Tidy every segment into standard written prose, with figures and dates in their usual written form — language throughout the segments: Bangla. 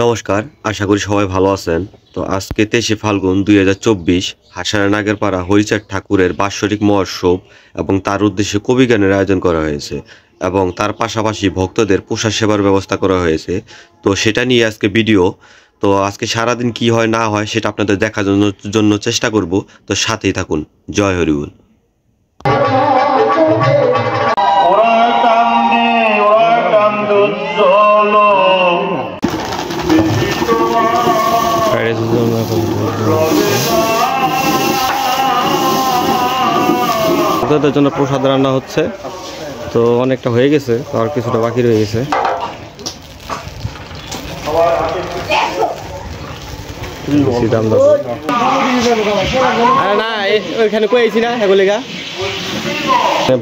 নমস্কার, আশা করি সবাই ভালো আছেন। তো আজকে 23শে ফাল্গুন 2024 হাসান নাগেরপাড়া হরিচাঁদ ঠাকুরের বাৎসরিক মহোৎসব এবং তার উদ্দেশ্যে কবিগানের আয়োজন করা হয়েছে এবং তার পাশাপাশি ভক্তদের প্রসাদ সেবার ব্যবস্থা করা হয়েছে। তো সেটা নিয়ে আজকে ভিডিও। তো আজকে সারাদিন কি হয় না হয় সেটা আপনাদের দেখার জন্য চেষ্টা করব। তো সাথেই থাকুন। জয় হরিবল। ভক্তদের জন্য প্রসাদ রান্না হচ্ছে। তো অনেকটা হয়ে গেছে, আর কিছুটা বাকি রয়ে গেছে।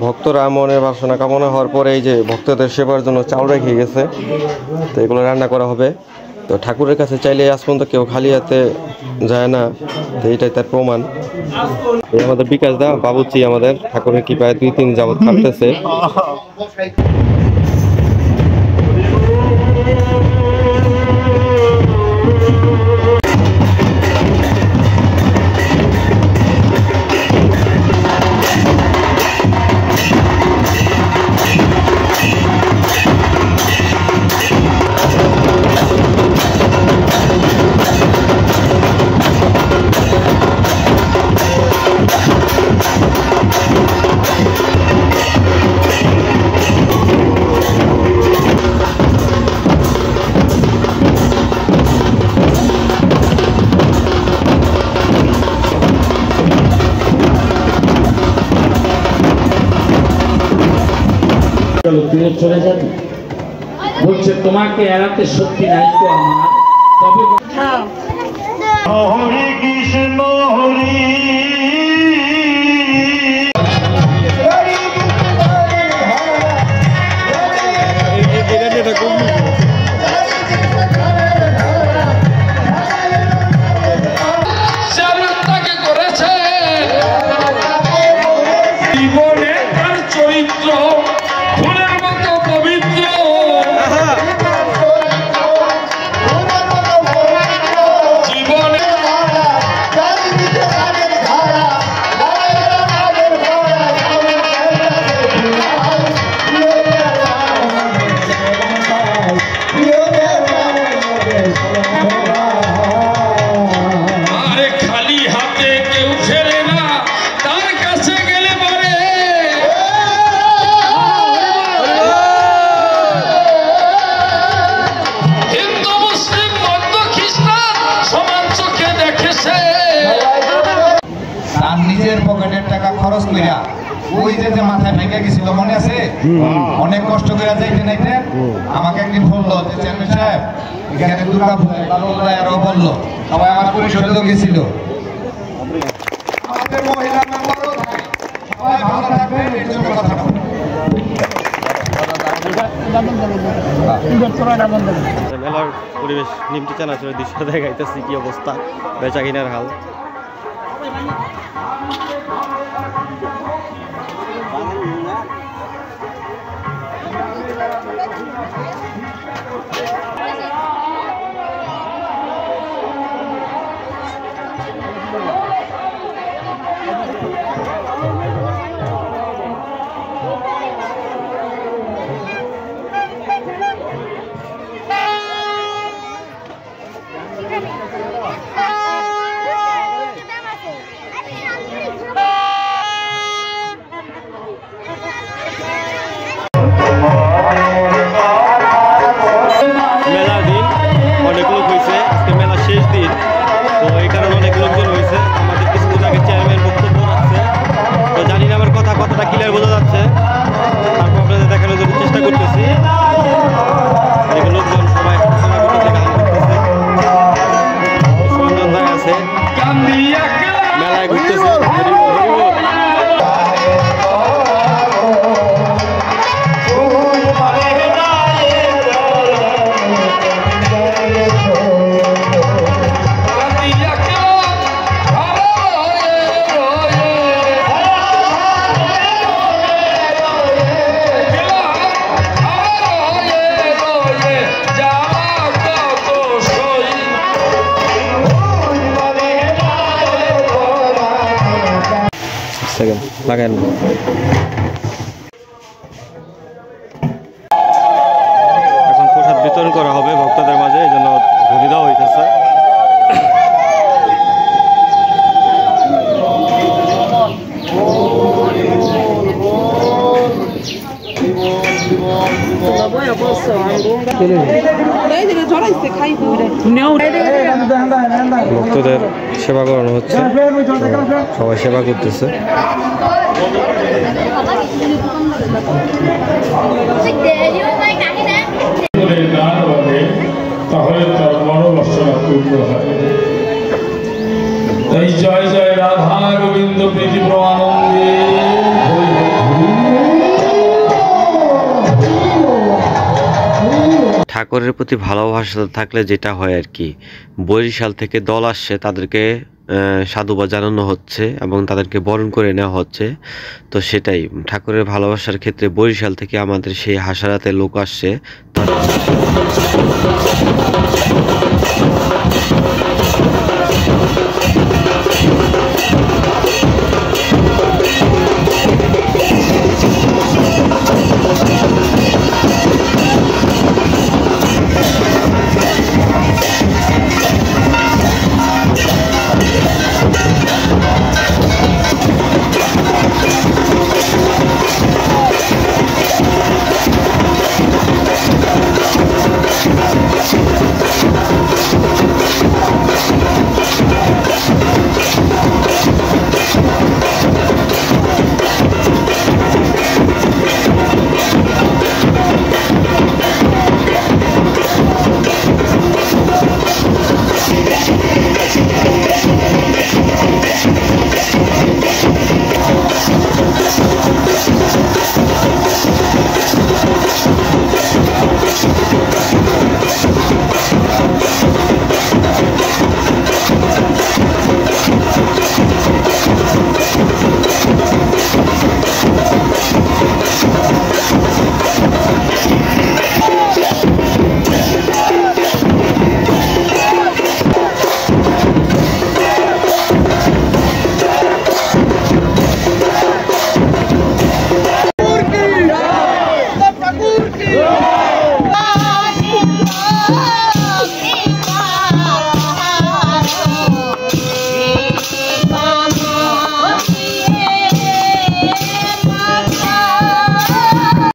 ভক্তরা মনের বাসনা কামনা হওয়ার পরে এই যে ভক্তদের সেবার জন্য চাল রেখে গেছে। তো এগুলো রান্না করা হবে। তো ঠাকুরের কাছে চাইলে আজ পর্যন্ত কেউ খালি হাতে যায় না, তো এইটাই তার প্রমাণ। এই আমাদের বিকাশ দা বাবুচি আমাদের ঠাকুরের কৃপায় 2-3 যাবৎ কাটতেছে। চলে যাবে বলছে তোমাকে এড়াতে শক্তি নাই তো আমার, তবে হরি কৃষ্ণ হরি নিজের পকেটের টাকা খরচ কইরা ওই যে মাথায় ভেঙে গেছিল মনে আছে, অনেক কষ্ট করে যাইতে নাইতে আমাকে একদিন বললো যে চেয়ারম্যান সাহেব এখানে দুর্গা পূজা আরো বললো, সবাই আমার পরিষদেও গেছিল। আমাদের মহিলা মেম্বারও সবাই ভালো থাকবেন, এর জন্য কথা মেলার পরিবেশ নিমতি চানাচুর দৃশ্য দেখাইতেছি, কি অবস্থা বেচা কিনার হাল। সেকেন্ড লাগান। এখন প্রসাদ বিতরণ করা হবে ভক্তদের মাঝে, এই জন্য ঘুরি দেওয়া হইতেছে। ভক্তদের সেবা করানো হচ্ছে, সবাই সেবা করতেছে। তাহলে তার মনোবাসনা পূর্ণ হয়। তাই জয় জয় রাধা গোবিন্দ প্রীতি প্রমানন্দে। ঠাকুরের প্রতি ভালোবাসা থাকলে যেটা হয় আর কি, বরিশাল থেকে দল আসছে, তাদেরকে সাধুবাদ জানানো হচ্ছে এবং তাদেরকে বরণ করে নেওয়া হচ্ছে। তো সেটাই ঠাকুরের ভালোবাসার ক্ষেত্রে বরিশাল থেকে আমাদের সেই হাসারাতে লোক আসছে।